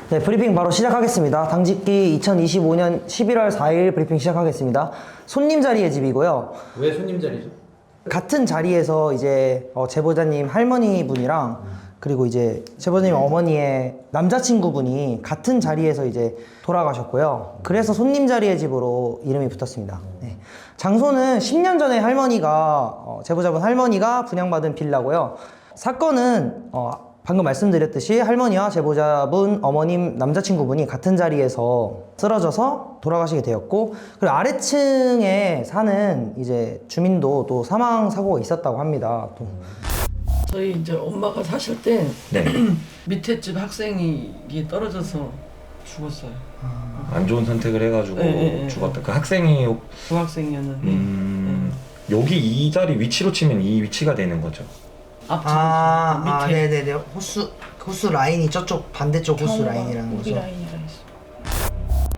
네, 브리핑 바로 시작하겠습니다. 당직기 2025년 11월 4일 브리핑 시작하겠습니다. 손님 자리의 집이고요. 왜 손님 자리죠? 같은 자리에서 이제 제보자님 할머니 분이랑 그리고 이제 제보자님 어머니의 남자친구분이 같은 자리에서 이제 돌아가셨고요. 그래서 손님 자리의 집으로 이름이 붙었습니다. 네. 장소는 10년 전에 할머니가 제보자분 할머니가 분양받은 빌라고요. 사건은 방금 말씀드렸듯이 할머니와 제보자분 어머님 남자친구분이 같은 자리에서 쓰러져서 돌아가시게 되었고, 그리고 아래층에 사는 이제 주민도 또 사망 사고가 있었다고 합니다. 또. 저희 이제 엄마가 사실 때 네. 밑에 집 학생이 이게 떨어져서 죽었어요. 안 좋은 선택을 해가지고 네. 죽었다. 그 학생이 중학생이었는데 여기 이 자리 위치로 치면 이 위치가 되는 거죠. 앞쪽 밑에 네네네. 호수 라인이 저쪽 반대쪽 호수 라인이라는 거죠. 라인이라 했어.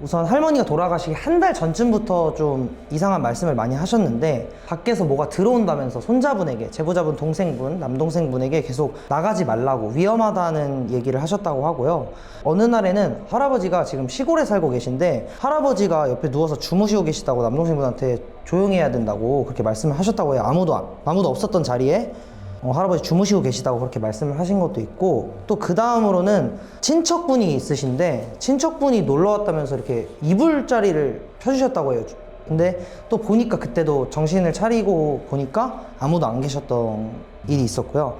우선 할머니가 돌아가시기 한 달 전쯤부터 좀 이상한 말씀을 많이 하셨는데, 밖에서 뭐가 들어온다면서 손자분에게, 제보자분 동생분, 남동생분에게 계속 나가지 말라고 위험하다는 얘기를 하셨다고 하고요. 어느 날에는 할아버지가 지금 시골에 살고 계신데 할아버지가 옆에 누워서 주무시고 계시다고 남동생분한테 조용히 해야 된다고 그렇게 말씀을 하셨다고 해요. 아무도 없었던 자리에 할아버지 주무시고 계시다고 그렇게 말씀을 하신 것도 있고, 또 그 다음으로는 친척분이 있으신데 친척분이 놀러 왔다면서 이렇게 이불자리를 펴주셨다고 해요. 근데 또 보니까 그때도 정신을 차리고 보니까 아무도 안 계셨던 일이 있었고요.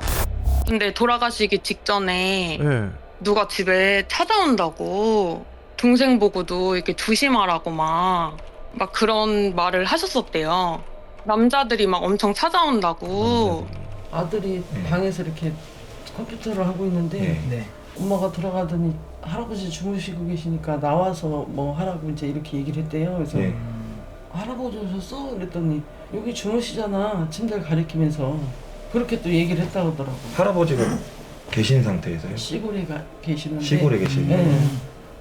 근데 돌아가시기 직전에 네. 누가 집에 찾아온다고 동생 보고도 이렇게 조심하라고 막 그런 말을 하셨었대요. 남자들이 막 엄청 찾아온다고. 아들이 방에서 이렇게 컴퓨터를 하고 있는데 네. 엄마가 돌아가더니 할아버지 주무시고 계시니까 나와서 뭐 하라고 이제 이렇게 얘기를 했대요. 그래서 네. 할아버지 오셨어? 그랬더니 여기 주무시잖아, 침대를 가리키면서 그렇게 또 얘기를 했다고 하더라고. 할아버지가 계신 상태에서요? 시골에 계시는데. 시골에 계시는. 네.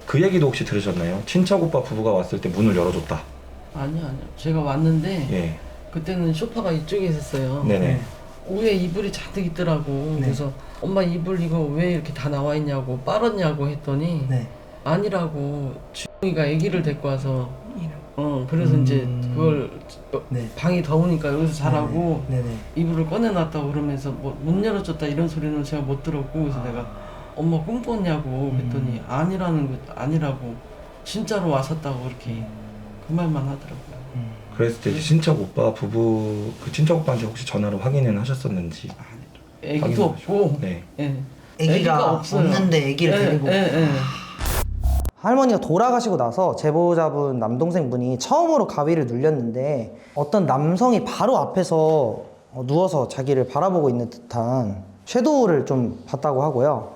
그 얘기도 혹시 들으셨나요? 친척 오빠 부부가 왔을 때 문을 열어줬다. 아니요. 제가 왔는데 예. 그때는 소파가 이쪽에 있었어요. 네네. 위에 이불이 잔뜩 있더라고. 그래서 엄마 이불 이거 왜 이렇게 다 나와 있냐고, 빨았냐고 했더니 아니라고, 주영이가 아기를 데리고 와서 그래서 이제 그걸 방이 더우니까 여기서 자라고 이불을 꺼내놨다고 그러면서 뭐 문 열어줬다 이런 소리는 제가 못 들었고, 그래서 내가 엄마 꿈꿨냐고 그랬더니 아니라고 진짜로 왔었다고 그렇게 그 말만 하더라고요. 그랬을 때 이제 친척 오빠 부부, 그 친척 오빠한테 혹시 전화로 확인을 하셨었는지? 애기도 없고. 네. 예. 아기가 없어요. 없는데 아기를 데리고. 할머니가 돌아가시고 나서 제보자분 남동생분이 처음으로 가위를 눌렸는데 어떤 남성이 바로 앞에서 누워서 자기를 바라보고 있는 듯한 섀도우를 좀 봤다고 하고요.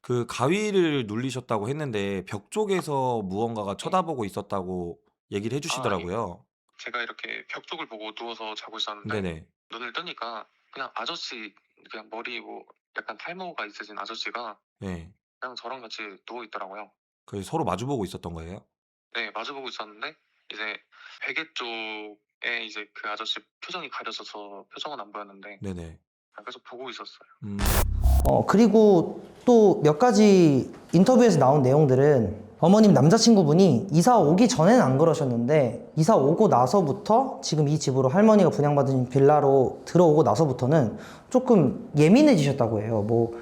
그 가위를 눌리셨다고 했는데 벽 쪽에서 무언가가 쳐다보고 있었다고 얘기를 해주시더라고요. 제가 이렇게 벽 쪽을 보고 누워서 자고 있었는데 네네. 눈을 뜨니까 그냥 아저씨, 그냥 머리 뭐 약간 탈모가 있으신 아저씨가 네. 그냥 저랑 같이 누워 있더라고요. 그래서 서로 마주보고 있었던 거예요? 네, 마주보고 있었는데 이제 베개 쪽에 이제 그 아저씨 표정이 가려져서 표정은 안 보였는데 네네. 계속 보고 있었어요. 그리고 또 몇 가지 인터뷰에서 나온 내용들은 어머님 남자친구분이 이사 오기 전에는 안 그러셨는데 이사 오고 나서부터 지금 이 집으로 할머니가 분양받은 빌라로 들어오고 나서부터는 조금 예민해지셨다고 해요. 뭐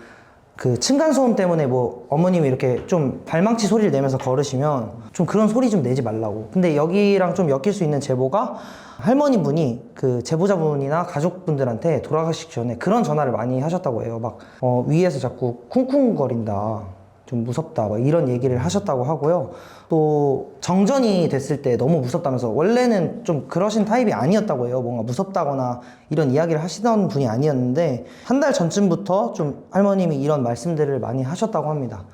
그 층간소음 때문에 뭐 어머님이 이렇게 좀 발망치 소리를 내면서 걸으시면 좀 그런 소리 좀 내지 말라고. 근데 여기랑 좀 엮일 수 있는 제보가 할머니 분이 그 제보자분이나 가족분들한테 돌아가시기 전에 그런 전화를 많이 하셨다고 해요. 막 위에서 자꾸 쿵쿵거린다, 좀 무섭다, 막 이런 얘기를 하셨다고 하고요. 또 정전이 됐을 때 너무 무섭다면서, 원래는 좀 그러신 타입이 아니었다고 해요. 뭔가 무섭다거나 이런 이야기를 하시던 분이 아니었는데 한 달 전쯤부터 좀 할머님이 이런 말씀들을 많이 하셨다고 합니다.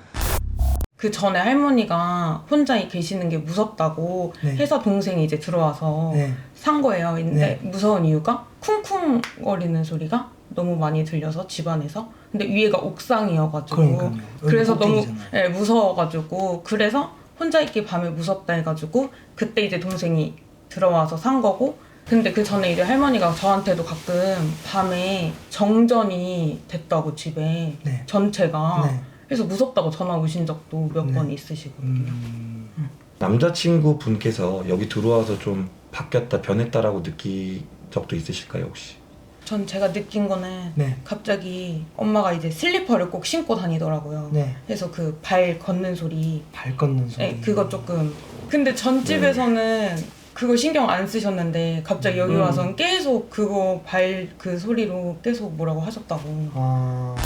그 전에 할머니가 혼자 계시는 게 무섭다고 해서 동생이 이제 들어와서 산 거예요. 근데 무서운 이유가 쿵쿵거리는 소리가 너무 많이 들려서 집안에서. 근데 위에가 옥상이어가지고 그래서 너무 무서워가지고, 그래서 혼자 있기 밤에 무섭다 해가지고 그때 이제 동생이 들어와서 산 거고. 근데 그 전에 이제 할머니가 저한테도 가끔 밤에 정전이 됐다고 집에 전체가 그래서 무섭다고 전화 오신 적도 몇 번 있으시거든요. 남자친구 분께서 여기 들어와서 좀 바뀌었다, 변했다라고 느낀 적도 있으실까요, 혹시? 전 제가 느낀 거는 네. 갑자기 엄마가 이제 슬리퍼를 꼭 신고 다니더라고요. 네. 그래서 그 발 걷는 소리, 발 걷는 소리. 네, 그거 조금. 근데 전 집에서는 그거 신경 안 쓰셨는데 갑자기 여기 와서는 계속 그거 발 그 소리로 계속 뭐라고 하셨다고. 아,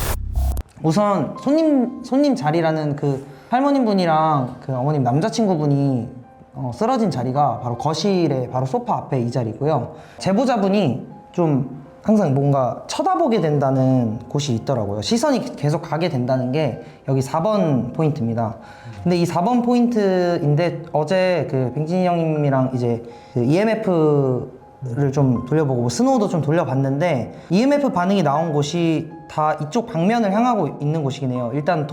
우선 손님 자리라는 그 할머님 분이랑 그 어머님 남자친구분이 쓰러진 자리가 바로 거실에 바로 소파 앞에 이 자리고요. 제보자분이 좀 항상 뭔가 쳐다보게 된다는 곳이 있더라고요. 시선이 계속 가게 된다는 게 여기 4번 포인트입니다. 근데 이 4번 포인트인데 어제 그 뱅진이 형님이랑 이제 그 EMF를 좀 돌려보고 뭐 스노우도 좀 돌려봤는데 EMF 반응이 나온 곳이 다 이쪽 방면을 향하고 있는 곳이긴 해요. 일단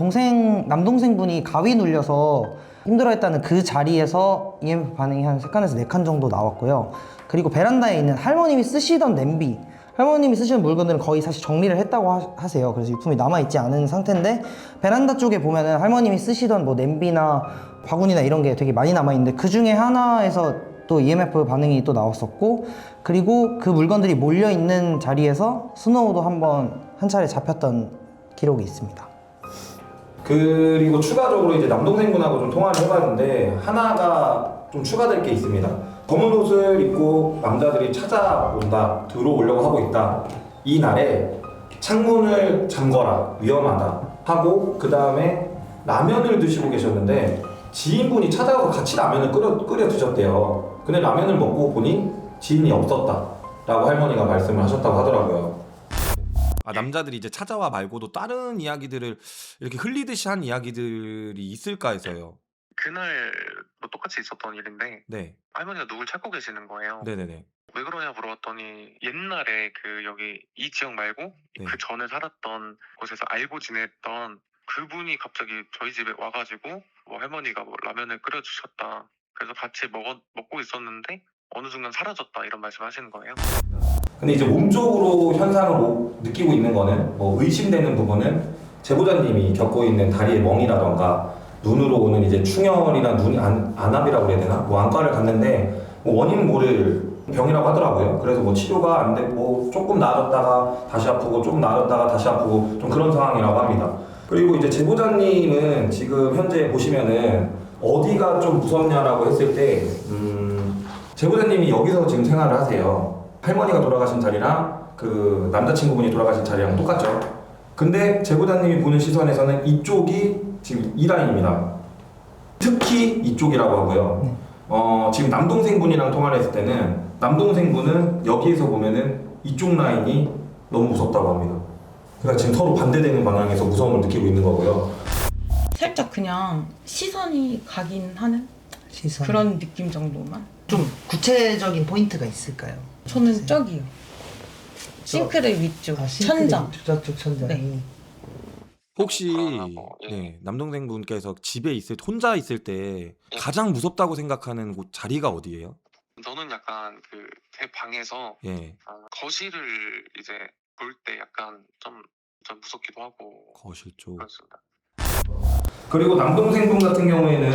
남동생분이 가위 눌려서 힘들어했다는 그 자리에서 EMF 반응이 한 3칸에서 4칸 정도 나왔고요. 그리고 베란다에 있는 할머님이 쓰시던 냄비, 할머님이 쓰시는 물건들은 거의 사실 정리를 했다고 하세요. 그래서 유품이 남아있지 않은 상태인데 베란다 쪽에 보면은 할머님이 쓰시던 뭐 냄비나 바구니나 이런 게 되게 많이 남아있는데 그 중에 하나에서 또 EMF 반응이 또 나왔었고, 그리고 그 물건들이 몰려있는 자리에서 스노우도 한 차례 잡혔던 기록이 있습니다. 그리고 추가적으로 이제 남동생분하고 좀 통화를 해봤는데 하나가 좀 추가될 게 있습니다. 검은 옷을 입고 남자들이 찾아온다, 들어오려고 하고 있다. 이 날에 창문을 잠궈라, 위험하다 하고 그 다음에 라면을 드시고 계셨는데 지인분이 찾아가서 같이 라면을 끓여 드셨대요. 근데 라면을 먹고 보니 지인이 없었다라고 할머니가 말씀을 하셨다고 하더라고요. 아, 남자들이 이제 찾아와 말고도 다른 이야기들을 이렇게 흘리듯이 한 이야기들이 있을까 해서요. 그날도 똑같이 있었던 일인데 네. 할머니가 누굴 찾고 계시는 거예요. 네네네. 왜 그러냐 물어봤더니 옛날에 그 여기 이 지역 말고 네. 그 전에 살았던 곳에서 알고 지냈던 그분이 갑자기 저희 집에 와가지고 뭐 할머니가 뭐 라면을 끓여주셨다. 그래서 같이 먹고 있었는데 어느 순간 사라졌다 이런 말씀하시는 거예요. 근데 이제 몸쪽으로 현상을 느끼고 있는 거는 뭐 의심되는 부분은 제보자님이 겪고 있는 다리의 멍이라던가 눈으로 오는 이제 충혈이나 눈이 안압이라고 그래야 되나? 뭐 안과를 갔는데 뭐 원인 모를 병이라고 하더라고요. 그래서 뭐 치료가 안 되고 조금 나아졌다가 다시 아프고 조금 나아졌다가 다시 아프고 좀 그런 상황이라고 합니다. 그리고 이제 제보자님은 지금 현재 보시면은 어디가 좀 무섭냐라고 했을 때 제보자님이 여기서 지금 생활을 하세요. 할머니가 돌아가신 자리랑 그 남자친구분이 돌아가신 자리랑 똑같죠. 근데 제보자님이 보는 시선에서는 이쪽이 지금 이 라인입니다. 특히 이쪽이라고 하고요. 지금 남동생분이랑 통화를 했을 때는 남동생분은 여기에서 보면은 이쪽 라인이 너무 무섭다고 합니다. 그러니까 지금 서로 반대되는 방향에서 무서움을 느끼고 있는 거고요. 살짝 그냥 시선이 가긴 하는 시선. 그런 느낌 정도만. 좀 구체적인 포인트가 있을까요? 저는 저기요. 싱크대 위쪽, 천장. 저쪽 천장이. 네. 혹시 예. 네, 남동생분께서 집에 혼자 있을 때 가장 무섭다고 생각하는 곳 자리가 어디예요? 저는 약간 그 제 방에서 예. 거실을 이제 볼 때 약간 좀 무섭기도 하고 거실 쪽. 그렇습니다. 그리고 남동생분 같은 경우에는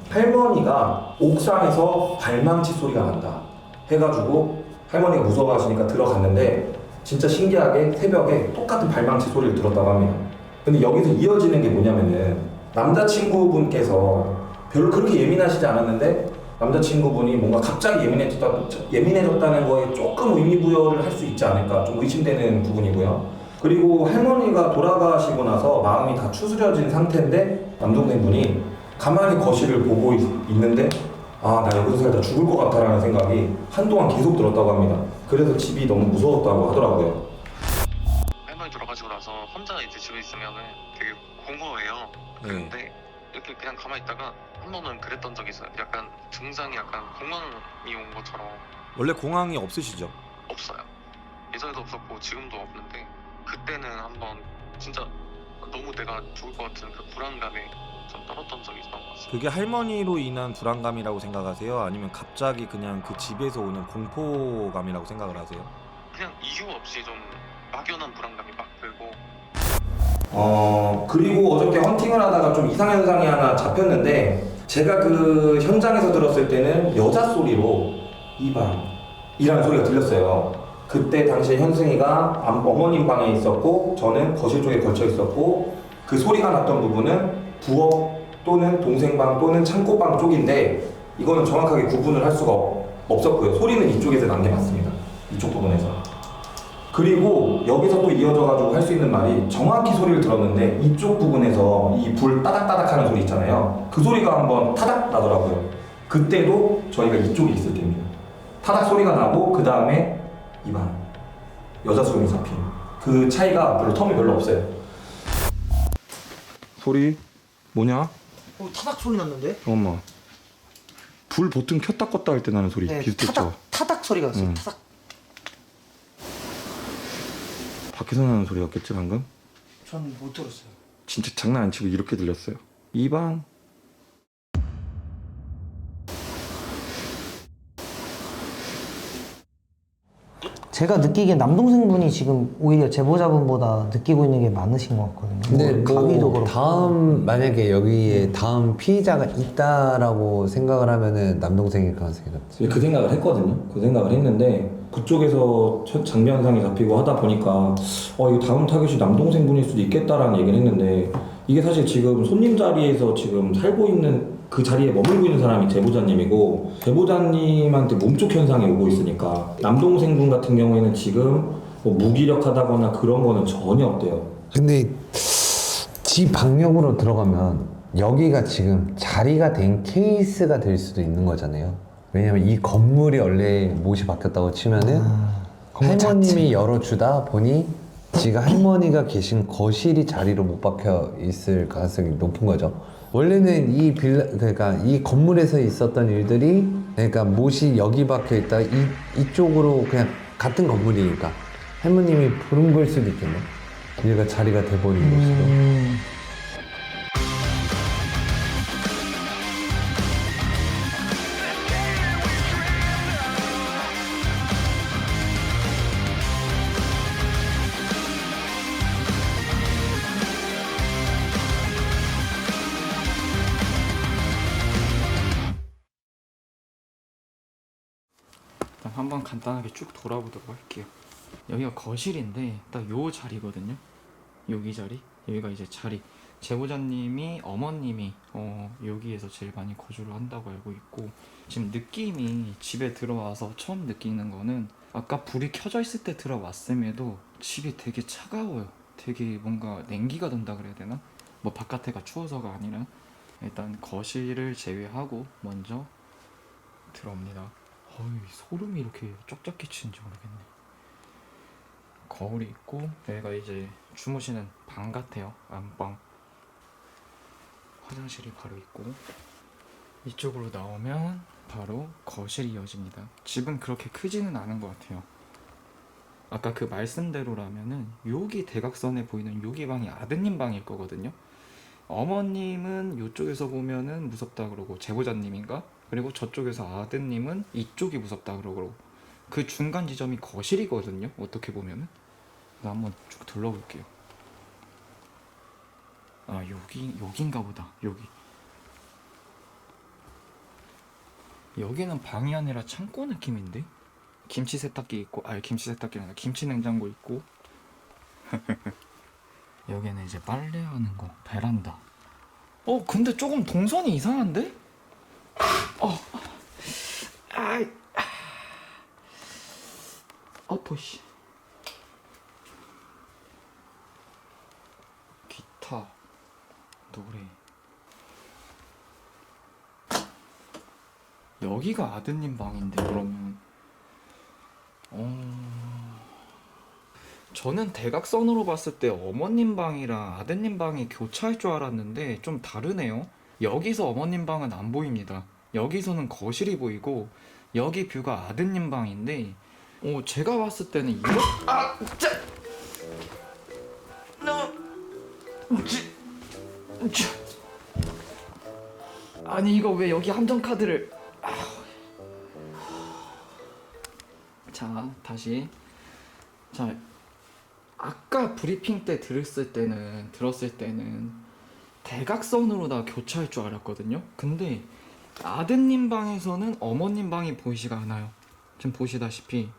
할머니가 옥상에서 발망치 소리가 난다 해가지고 할머니가 무서워하시니까 들어갔는데 진짜 신기하게 새벽에 똑같은 발망치 소리를 들었다고 합니다. 근데 여기서 이어지는 게 뭐냐면은 남자친구분께서 별로 그렇게 예민하시지 않았는데 남자친구분이 뭔가 갑자기 예민해졌다는 거에 조금 의미부여를 할 수 있지 않을까 좀 의심되는 부분이고요. 그리고 할머니가 돌아가시고 나서 마음이 다 추스려진 상태인데 남동생분이 가만히 거실을 보고 있는데 아, 나 여기서 살다 죽을 것 같다라는 생각이 한동안 계속 들었다고 합니다. 그래서 집이 너무 무서웠다고 하더라고요. 할머니 돌아가시고 나서 혼자 이제 집에 있으면은 되게 공허해요. 근데 이렇게 그냥 가만히 있다가 한 번은 그랬던 적이 있어요. 약간 증상이 약간 공황이 온 것처럼. 원래 공황이 없으시죠? 없어요. 예전에도 없었고 지금도 없는데 그때는 한번 진짜 너무 내가 죽을 것 같은 그 불안감에 좀 떨었던 적이 있었던 것 같습니다. 그게 할머니로 인한 불안감이라고 생각하세요? 아니면 갑자기 그냥 그 집에서 오는 공포감이라고 생각을 하세요? 그냥 이유 없이 좀 막연한 불안감이 막 들고 그리고 어저께 헌팅을 하다가 좀 이상현상이 하나 잡혔는데 제가 그 현장에서 들었을 때는 여자 소리로 이방이라는 소리가 들렸어요. 그때 당시에 현승이가 어머님 방에 있었고 저는 거실 쪽에 걸쳐 있었고 그 소리가 났던 부분은 부엌 또는 동생 방 또는 창고방 쪽인데 이거는 정확하게 구분을 할 수가 없었고요. 소리는 이쪽에서 난 게 맞습니다. 이쪽 부분에서. 그리고 여기서 또 이어져가지고 할 수 있는 말이 정확히 소리를 들었는데 이쪽 부분에서 이 불 따닥따닥 하는 소리 있잖아요. 그 소리가 한번 타닥 나더라고요. 그때도 저희가 이쪽에 있을 때입니다. 타닥 소리가 나고 그 다음에 이방 여자 소음이 잡힌 그 차이가 별로 텀이 별로 없어요. 소리 뭐냐? 타닥 소리 났는데? 엄마. 불 버튼 켰다 껐다 할 때 나는 소리 네, 비슷했죠? 타닥 소리가 났어요. 응. 타닥. 밖에서 나는 소리였겠지 방금? 전 못 들었어요. 진짜 장난 안 치고 이렇게 들렸어요. 이방. 제가 느끼기엔 남동생분이 지금 오히려 제보자분보다 느끼고 있는 게 많으신 것 같거든요. 근데 감이도 뭐 그렇고. 다음 만약에 여기에 다음 피의자가 있다라고 생각을 하면은 남동생일 가능성이 높지. 그 생각을 했거든요. 그 생각을 했는데 그쪽에서 첫 장면상이 잡히고 하다 보니까 이거 다음 타겟이 남동생분일 수도 있겠다라는 얘기를 했는데 이게 사실 지금 손님 자리에서 지금 살고 있는 그 자리에 머물고 있는 사람이 제보자님이고 제보자님한테 몸쪽 현상이 오고 있으니까 남동생분 같은 경우에는 지금 뭐 무기력하다거나 그런 거는 전혀 없대요. 근데 지 방역으로 들어가면 여기가 지금 자리가 된 케이스가 될 수도 있는 거잖아요. 왜냐면 이 건물이 원래 못이 바뀌었다고 치면은 할머님이 열어주다 보니 지가 할머니가 계신 거실이 자리로 못 박혀 있을 가능성이 높은 거죠. 원래는 이 빌라, 그러니까 이 건물에서 있었던 일들이, 그러니까 못이 여기 박혀 있다 이쪽으로 그냥 같은 건물이니까 할머님이 부른 걸 수도 있겠네. 얘가 자리가 돼버린 것으로. 일단 한번 간단하게 쭉 돌아보도록 할게요. 여기가 거실인데 딱 요 자리거든요. 여기 자리, 여기가 이제 자리. 제보자님이 어머님이 여기에서 제일 많이 거주를 한다고 알고 있고, 지금 느낌이 집에 들어와서 처음 느끼는 거는 아까 불이 켜져 있을 때 들어왔음에도 집이 되게 차가워요. 되게 뭔가 냉기가 돈다 그래야 되나? 뭐 바깥에가 추워서가 아니라. 일단 거실을 제외하고 먼저 들어옵니다. 어이, 소름이 이렇게 쫙쫙 끼치는지 모르겠네. 거울이 있고 여기가 이제 주무시는 방 같아요. 안방. 화장실이 바로 있고 이쪽으로 나오면 바로 거실이 이어집니다. 집은 그렇게 크지는 않은 것 같아요. 아까 그 말씀대로라면은 여기 대각선에 보이는 여기 방이 아드님 방일 거거든요. 어머님은 이쪽에서 보면은 무섭다 그러고 제보자님인가? 그리고 저쪽에서 아드님은 이쪽이 무섭다 그러고 그 중간 지점이 거실이거든요. 어떻게 보면은. 나 한번 쭉 둘러볼게요. 아, 여긴가 보다. 여기는 방이 아니라 창고 느낌인데? 김치 세탁기 있고, 김치 세탁기가 아니라 김치 냉장고 있고. 여기는 이제 빨래하는 거, 베란다. 근데 조금 동선이 이상한데? 씨. 기타, 노래. 여기가 아드님 방인데 그러면 저는 대각선으로 봤을 때 어머님 방이랑 아드님 방이 교차할 줄 알았는데 좀 다르네요. 여기서 어머님 방은 안 보입니다. 여기서는 거실이 보이고 여기 뷰가 아드님 방인데 제가 봤을 때는 이거 아니 이거 왜 여기 함정카드를 자 다시 자 아까 브리핑 때 들었을 때는 대각선으로 다 교차할 줄 알았거든요. 근데 아드님 방에서는 어머님 방이 보이지가 않아요. 지금 보시다시피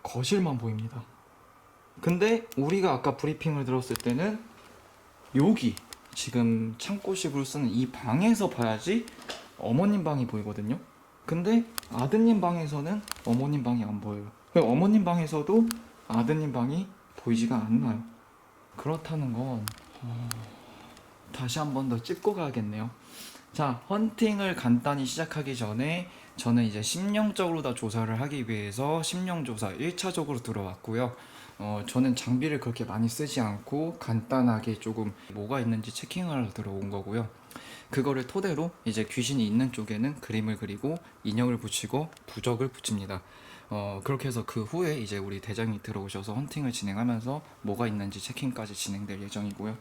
거실만 보입니다. 근데 우리가 아까 브리핑을 들었을 때는 여기 지금 창고식으로 쓰는 이 방에서 봐야지 어머님 방이 보이거든요. 근데 아드님 방에서는 어머님 방이 안 보여요. 어머님 방에서도 아드님 방이 보이지가 않나요. 그렇다는 건 다시 한 번 더 찍고 가야겠네요. 자, 헌팅을 간단히 시작하기 전에 저는 이제 심령적으로 다 조사를 하기 위해서 심령조사 1차적으로 들어왔고요. 저는 장비를 그렇게 많이 쓰지 않고 간단하게 조금 뭐가 있는지 체킹하러 들어온 거고요. 그거를 토대로 이제 귀신이 있는 쪽에는 그림을 그리고 인형을 붙이고 부적을 붙입니다. 그렇게 해서 그 후에 이제 우리 대장이 들어오셔서 헌팅을 진행하면서 뭐가 있는지 체킹까지 진행될 예정이고요.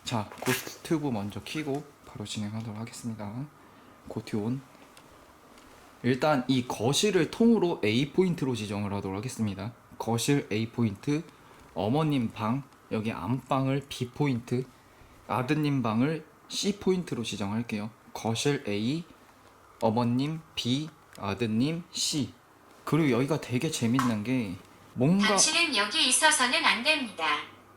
자, 고스트 튜브 먼저 켜고 바로 진행하도록 하겠습니다. 고티 온. 일단 이 거실을 통으로 A포인트로 지정을 하도록 하겠습니다. 거실 A포인트, 어머님 방, 여기 안방을 B포인트, 아드님 방을 C포인트로 지정할게요. 거실 A, 어머님 B, 아드님 C. 그리고 여기가 되게 재밌는 게 뭔가 당신은 여기 있어서는 안 됩니다.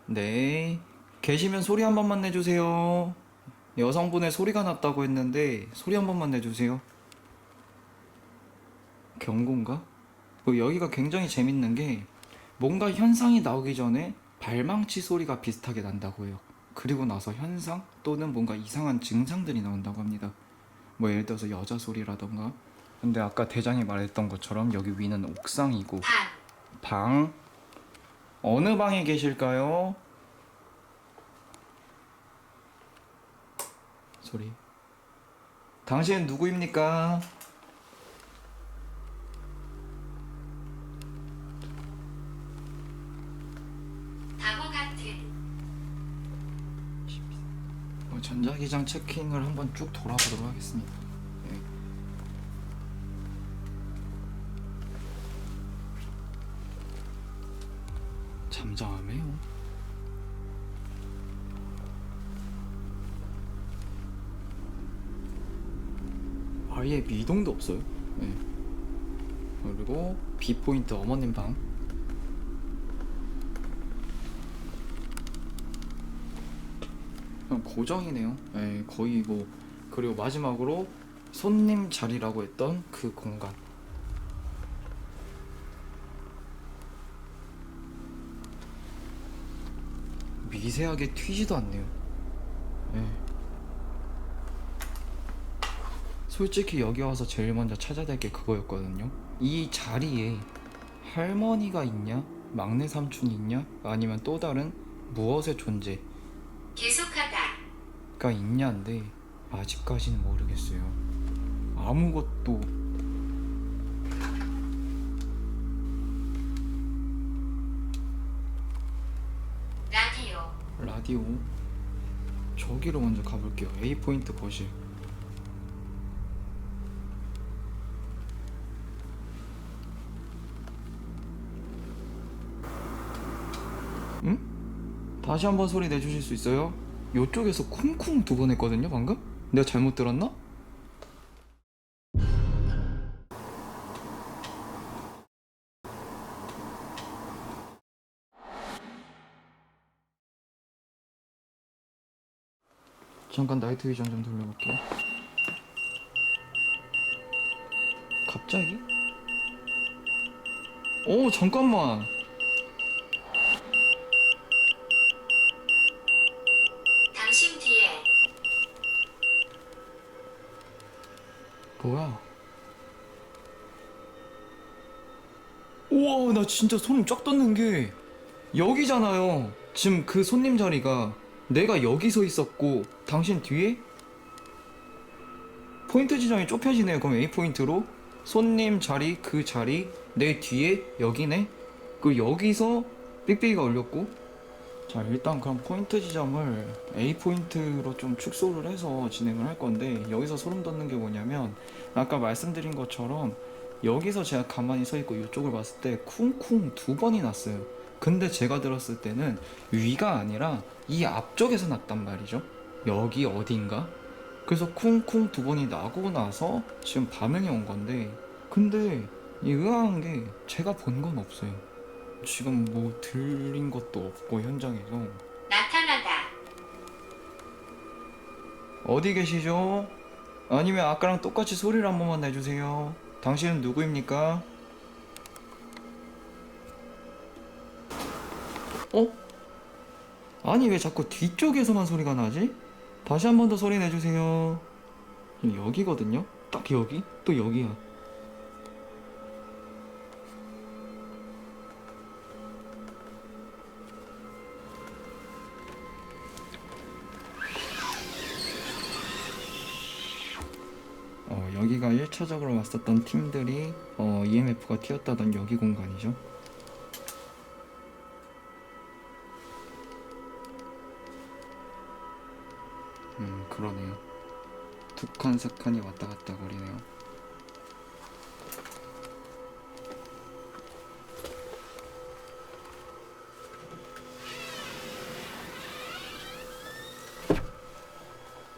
네, 계시면 소리 한 번만 내주세요. 여성분의 소리가 났다고 했는데 소리 한 번만 내주세요. 경고인가? 그리고 여기가 굉장히 재밌는 게 뭔가 현상이 나오기 전에 발망치 소리가 비슷하게 난다고 해요. 그리고 나서 현상 또는 뭔가 이상한 증상들이 나온다고 합니다. 뭐 예를 들어서 여자 소리라던가. 근데 아까 대장이 말했던 것처럼 여기 위는 옥상이고 방 어느 방에 계실까요? 소리. 당신은 누구입니까? 바보 같은. 전자기장 체킹을 한번 쭉 돌아보도록 하겠습니다. 네. 잠잠해요. 아예 미동도 없어요. 네. 그리고 B포인트 어머님 방. 그냥 고정이네요. 네, 거의 뭐. 그리고 마지막으로 손님 자리라고 했던 그 공간. 미세하게 튀지도 않네요. 네. 솔직히 여기 와서 제일 먼저 찾아야 될 게 그거였거든요. 이 자리에 할머니가 있냐, 막내 삼촌이 있냐, 아니면 또 다른 무엇의 존재가 계속하다. 있냐인데 아직까지는 모르겠어요. 아무것도. 라디오. 저기로 먼저 가볼게요. A포인트 거실. 응? 다시 한번 소리 내주실 수 있어요? 요쪽에서 쿵쿵 2번 했거든요 방금? 내가 잘못 들었나? 잠깐 나이트 비전 좀 돌려볼게요. 갑자기? 오 잠깐만. 당신 뒤에. 뭐야? 우와 나 진짜 소름 쫙 돋는 게 여기잖아요. 지금 그 손님 자리가 내가 여기 서 있었고 당신 뒤에 포인트 지정이 좁혀지네요. 그럼 A포인트로 손님 자리 그 자리 내 뒤에 여기네. 그 여기서 삑삑이가 올렸고. 자 일단 그럼 포인트 지점을 A포인트로 좀 축소를 해서 진행을 할 건데 여기서 소름 돋는 게 뭐냐면 아까 말씀드린 것처럼 여기서 제가 가만히 서 있고 이쪽을 봤을 때 쿵쿵 2번이 났어요. 근데 제가 들었을 때는 위가 아니라 이 앞쪽에서 났단 말이죠. 여기 어딘가? 그래서 쿵쿵 2번이 나고 나서 지금 반응이 온 건데, 근데 이 의아한 게 제가 본 건 없어요. 지금 뭐 들린 것도 없고 현장에서. 나타나다. 어디 계시죠? 아니면 아까랑 똑같이 소리를 한 번만 내주세요. 당신은 누구입니까? 어? 아니 왜 자꾸 뒤쪽에서만 소리가 나지? 다시 한 번 더 소리 내주세요. 여기거든요? 딱 여기? 또 여기야. 여기가 1차적으로 왔었던 팀들이 EMF가 튀었다던 여기 공간이죠. 그러네요. 2칸, 3칸이 왔다 갔다 거리네요.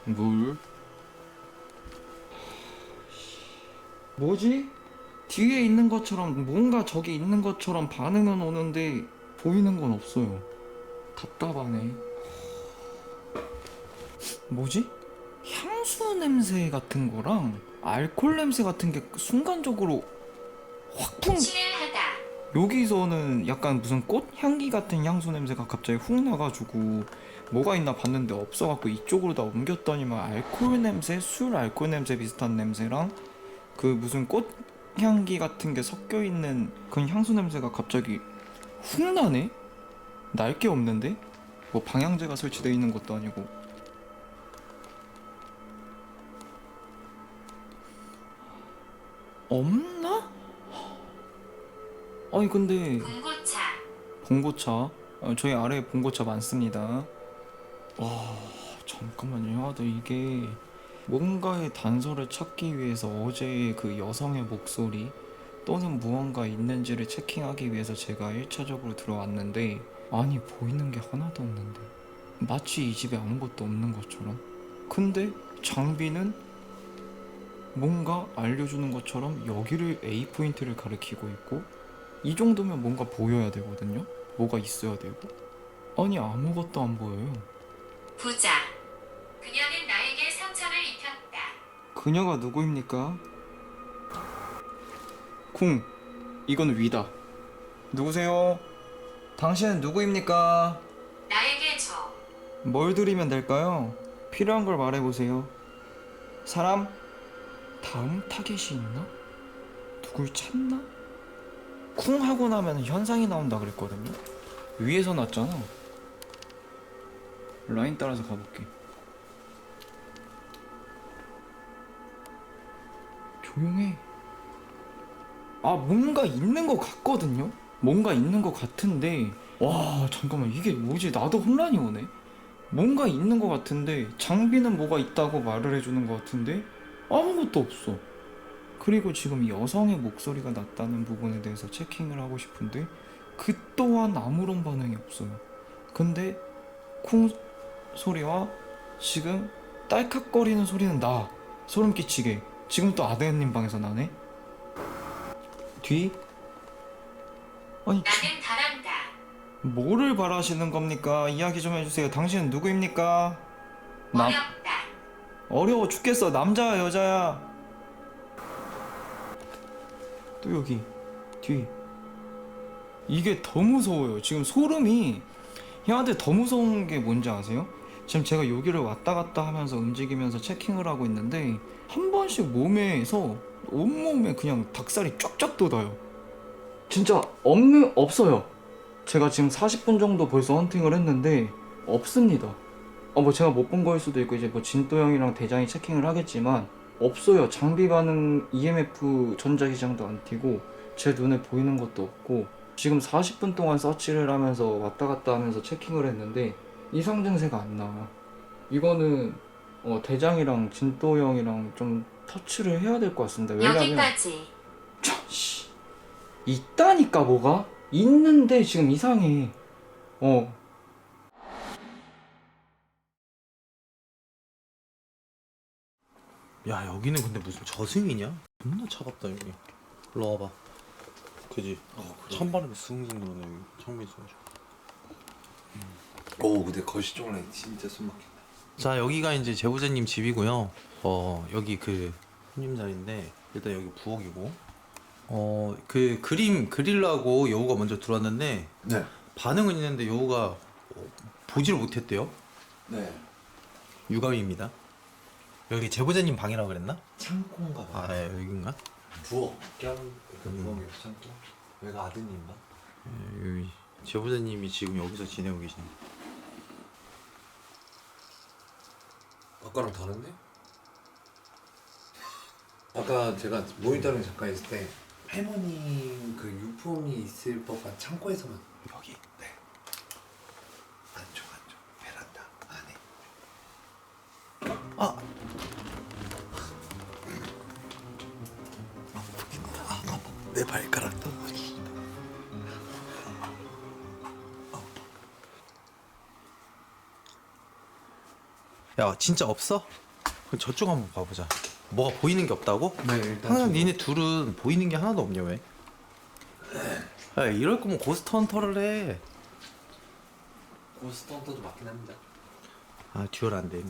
물? 뭐지? 뒤에 있는 것처럼 뭔가 저기 있는 것처럼 반응은 오는데 보이는 건 없어요. 답답하네. 뭐지? 향수 냄새 같은 거랑 알코올 냄새 같은 게 순간적으로 확 친일하다. 여기서는 약간 무슨 꽃 향기 같은 향수 냄새가 갑자기 훅 나가지고 뭐가 있나 봤는데 없어갖고 이쪽으로 다 옮겼더니만 알코올 냄새, 술 알코올 냄새 비슷한 냄새랑 그 무슨 꽃 향기 같은 게 섞여 있는 그런 향수 냄새가 갑자기 훅 나네? 날 게 없는데? 뭐 방향제가 설치되어 있는 것도 아니고. 없나? 아니 근데 봉고차. 봉고차 저희 아래에 봉고차 많습니다. 와 잠깐만요. 근데 이게 뭔가의 단서를 찾기 위해서 어제의 그 여성의 목소리 또는 무언가 있는지를 체킹하기 위해서 제가 1차적으로 들어왔는데, 아니 보이는 게 하나도 없는데, 마치 이 집에 아무것도 없는 것처럼. 근데 장비는 뭔가 알려주는 것처럼 여기를 A 포인트를 가리키고 있고, 이 정도면 뭔가 보여야 되거든요. 뭐가 있어야 되고. 아니 아무것도 안 보여요. 부자. 그녀는 나에게 상처를 입혔다. 그녀가 누구입니까? 쿵, 이건 위다. 누구세요? 당신은 누구입니까? 나에게 줘. 뭘 드리면 될까요? 필요한 걸 말해보세요. 사람? 다음 타겟이 있나? 누굴 찾나? 쿵 하고 나면 현상이 나온다 그랬거든요. 위에서 났잖아. 라인 따라서 가볼게. 조용해. 아 뭔가 있는 것 같거든요. 뭔가 있는 것 같은데, 와 잠깐만 이게 뭐지? 나도 혼란이 오네. 뭔가 있는 것 같은데 장비는 뭐가 있다고 말을 해주는 것 같은데 아무것도 없어. 그리고 지금 이 여성의 목소리가 났다는 부분에 대해서 체킹을 하고 싶은데 그 또한 아무런 반응이 없어요. 근데 쿵 소리와 지금 딸깍거리는 소리는 나. 소름 끼치게. 지금 또 아드님 방에서 나네. 뒤? 아니 나는 바란다. 뭐를 바라시는 겁니까? 이야기 좀 해주세요. 당신은 누구입니까? 어렵다. 어려워 죽겠어. 남자야 여자야? 또 여기 뒤. 이게 더 무서워요. 지금 소름이. 형한테 더 무서운 게 뭔지 아세요? 지금 제가 여기를 왔다 갔다 하면서 움직이면서 체킹을 하고 있는데 한 번씩 몸에서 온몸에 그냥 닭살이 쫙쫙 돋아요. 진짜 없어요. 제가 지금 40분 정도 벌써 헌팅을 했는데 없습니다. 뭐 제가 못 본 거일 수도 있고 이제 뭐 진도 형이랑 대장이 체킹을 하겠지만 없어요. 장비 반응 EMF 전자기장도 안 튀고 제 눈에 보이는 것도 없고, 지금 40분 동안 서치를 하면서 왔다 갔다 하면서 체킹을 했는데 이상 증세가 안 나와. 이거는 대장이랑 진도 형이랑 좀 터치를 해야 될 것 같습니다. 왜냐면 여기까지. 씨, 있다니까 뭐가? 있는데 지금 이상해. 야 여기는 근데 무슨 저승이냐? 겁나 차갑다 여기. 일로 와봐. 그지? 찬바람이 숭숭 들어오네 여기. 창문이 숭숭. 오 근데 거시적으로 진짜 숨 막힌다. 자 여기가 이제 제보자님 집이고요. 여기 그 손님 자리인데 일단 여기 부엌이고. 그 그림 그리려고 여우가 먼저 들어왔는데 네. 반응은 있는데 여우가 보지를 못했대요. 네. 유감입니다. 여기 제보자님 방이라고 그랬나? 창고인가 봐. 아 예, 여긴가? 부엌 겸 부엌에서 창고. 여기가 아드님인가? 예, 여기 제보자님이 지금 여기서 지내고 계시네. 아까랑 다른데? 아까 제가 모니터링 잠깐 있을 때 할머니 그 유품이 있을 법한 창고에서만 여기? 네. 안쪽 베란다 안에. 내 발가락도. 야 진짜 없어? 그럼 저쪽 한번 봐보자. 뭐가 보이는 게 없다고? 네 일단 항상 니네 둘은 보이는 게 하나도 없냐 왜? 야 이럴 거면 고스트 헌터를 해. 고스트 헌터도 맞긴 합니다. 아 듀얼 안 돼.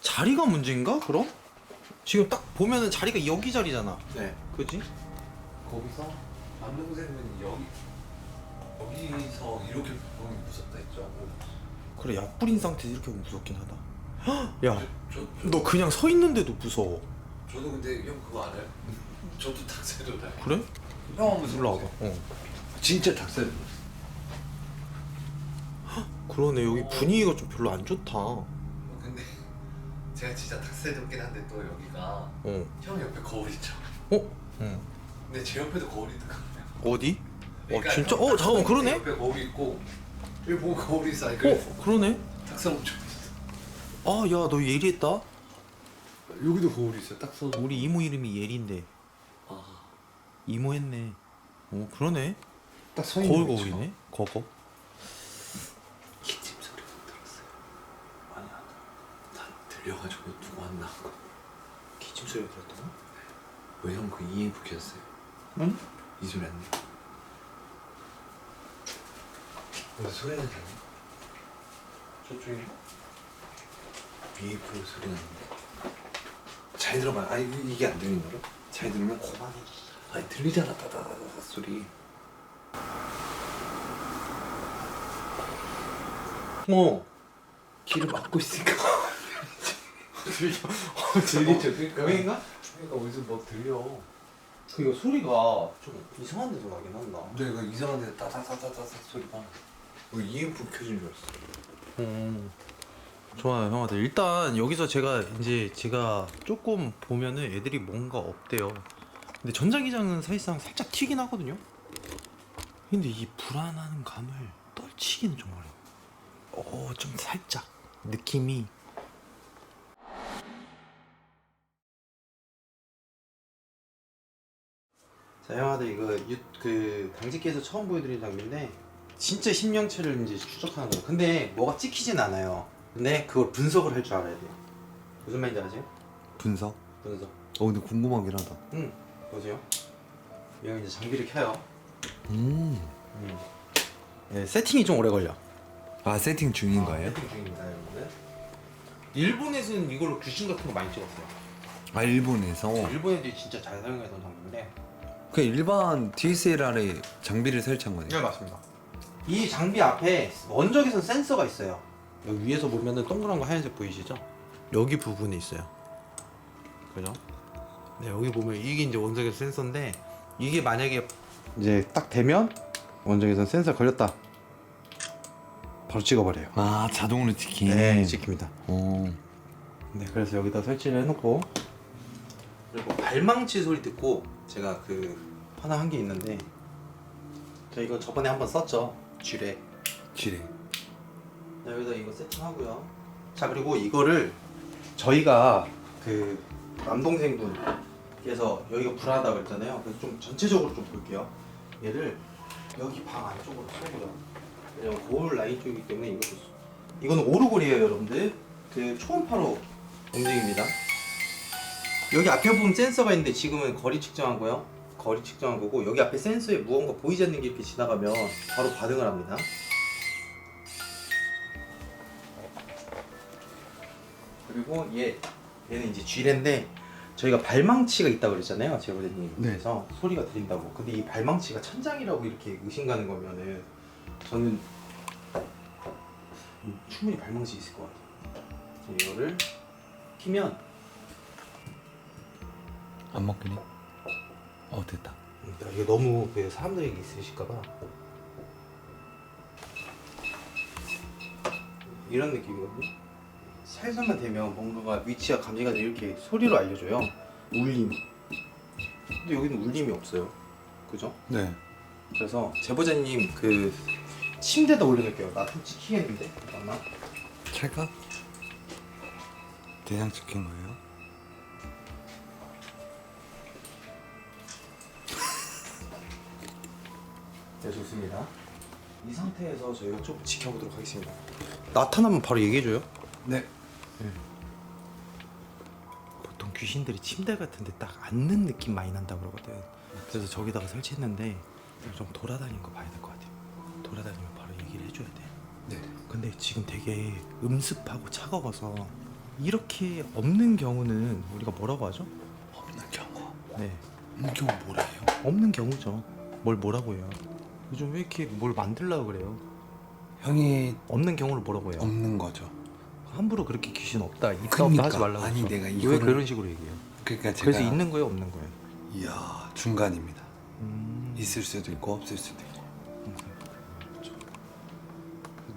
자리가 문제인가 그럼? 지금 딱 보면은 자리가 여기 자리잖아. 네. 그지? 거기서 남동생은 여기서 이렇게 보면 무섭다 했죠. 그래 약 뿌린 상태에서 이렇게 보면 무섭긴 하다. 야 저 너 그냥 서 있는데도 무서워. 저도 근데 형 그거 알아요? 저도 닭새도 다. 그래? 형 한번 일로 와봐. 진짜 닭새도. 그러네 여기 분위기가 좀 별로 안 좋다. 근데 제가 진짜 닭새롭긴 한데 또 여기가 형 옆에 거울 있죠. 응. 근데 제 옆에도 거울이 있거든요. 어디? 그러니까 진짜? 형 잠깐만 그러네? 옆에 거울이 있고 여기 보면 거울이 있어. 아니, 그래서 그러네? 닭새 엄청 있어. 아 야 너 예리했다. 여기도 거울이 있어요. 딱 서. 우리 이모 이름이 예리인데. 아, 이모 했네. 그러네. 딱 서 있는 거울 거 있죠. 거울이네. 거거. 기침 소리가 들었어요. 많이 안 들어. 난 들려가지고 누구 왔나. 기침 소리가 들었다고? 왜 형 그 EMF 켰어요? 응? 이 소리 안 나. 왜 소리 나지 않아? 저쪽인가? EMF 소리 나는데. 잘 들어봐. 아니 이게 안 들리는 거야? 잘 들으면 그만해. 아니 들리잖아. 따다다다 소리. 귀를 막고 있으니까 들리죠? 그러니까 여긴가? 그러니까 어디서 뭐 들려. 그니까 소리가 좀 이상한 데서 나긴 한다. 내가 이상한 데 따다다다다 소리가. 뭐 EMF 켜진 줄 알았어. 좋아요 형아들. 일단 여기서 제가 조금 보면은 애들이 뭔가 없대요. 근데 전자기장은 사실상 살짝 튀긴 하거든요. 근데 이 불안한 감을 떨치기는 좀 어려워. 좀 살짝 느낌이. 자 형아들 이거 그 당직기에서 처음 보여드린 장면인데 진짜 심령체를 이제 추적하는 거예요. 근데 뭐가 찍히진 않아요. 근데 그걸 분석을 할 줄 알아야 돼요. 무슨 말인지 아세요? 분석? 분석. 근데 궁금하긴 하다. 보세요. 여기 이제 장비를 켜요. 네, 세팅이 좀 오래 걸려. 아 세팅 중인 거예요? 세팅 중입니다, 여러분들. 일본에서는 이걸로 귀신 같은 거 많이 찍었어요. 아 일본에서? 일본 애들이 진짜 잘 사용했던 장비인데. 그 일반 DSLR에 장비를 설치한 거네요? 네 맞습니다. 이 장비 앞에 원적외선 센서가 있어요. 여기 위에서 보면은 동그란 거 하얀색 보이시죠? 여기 부분에 있어요. 그죠? 네 여기 보면 이게 이제 원적외선 센서인데 이게 만약에 이제 딱 되면 원적외선 센서 걸렸다. 바로 찍어버려요. 아 자동으로 찍히네. 네 찍힙니다. 오. 네 그래서 여기다 설치를 해놓고 그리고 발망치 소리 듣고 제가 그 하나 한 게 있는데 저 이거 저번에 한번 썼죠. 쥐레. 지뢰. 자, 여기다 이거 세팅하고요. 자 그리고 이거를 저희가 그 남동생분께서 여기가 불안하다 그랬잖아요. 그래서 좀 전체적으로 좀 볼게요. 얘를 여기 방 안쪽으로 쏘고요. 왜냐면 거울 라인 쪽이기 때문에 이거는 오르골이에요, 여러분들. 그 초음파로 움직입니다. 여기 앞에 보면 센서가 있는데 지금은 거리 측정한 거요. 거리 측정한 거고 여기 앞에 센서에 무언가 보이지 않는 게 이렇게 지나가면 바로 반응을 합니다. 그리고 얘는 이제 쥐레인데 저희가 발망치가 있다고 그랬잖아요, 제보자님. 그래서 소리가 들린다고. 근데 이 발망치가 천장이라고 이렇게 의심가는 거면은 저는 충분히 발망치 있을 것 같아요. 이거를 키면 안 먹긴 해. 됐다. 이게 너무 그 사람들이 있으실까봐 이런 느낌이거든요. 살살만 되면 뭔가가 위치가 감지가 돼 이렇게 소리로 알려줘요. 울림. 근데 여기는 울림이 없어요. 그죠? 네. 그래서 제보자님 그 침대에다 올려놓을게요. 나 좀 찍히겠는데? 잠깐만. 제가 대장 찍힌 거예요? 네, 좋습니다. 이 상태에서 저희가 좀 지켜보도록 하겠습니다. 나타나면 바로 얘기해줘요. 네. 보통 귀신들이 침대 같은데 딱 앉는 느낌 많이 난다 그러거든. 그래서 저기다가 설치했는데 좀 돌아다니는 거 봐야 될 것 같아요. 돌아다니면 바로 얘기를 해줘야 돼. 네. 근데 지금 되게 음습하고 차가워서 이렇게 없는 경우는 우리가 뭐라고 하죠? 없는 경우. 네. 없는 경우 뭐래요? 없는 경우죠. 뭐라고 해요? 요즘 왜 이렇게 뭘 만들려고 그래요? 형이 없는 경우를 뭐라고 해요? 없는 거죠. 함부로 그렇게 귀신 없다, 있다 그러니까. 없다 하지 말라고 아니, 했죠. 내가 왜 이거를- 그런 식으로 얘기해요? 그러니까 제가 그래서 있는 거예요, 없는 거예요? 이야, 중간입니다. 있을 수도 있고 없을 수도 있고.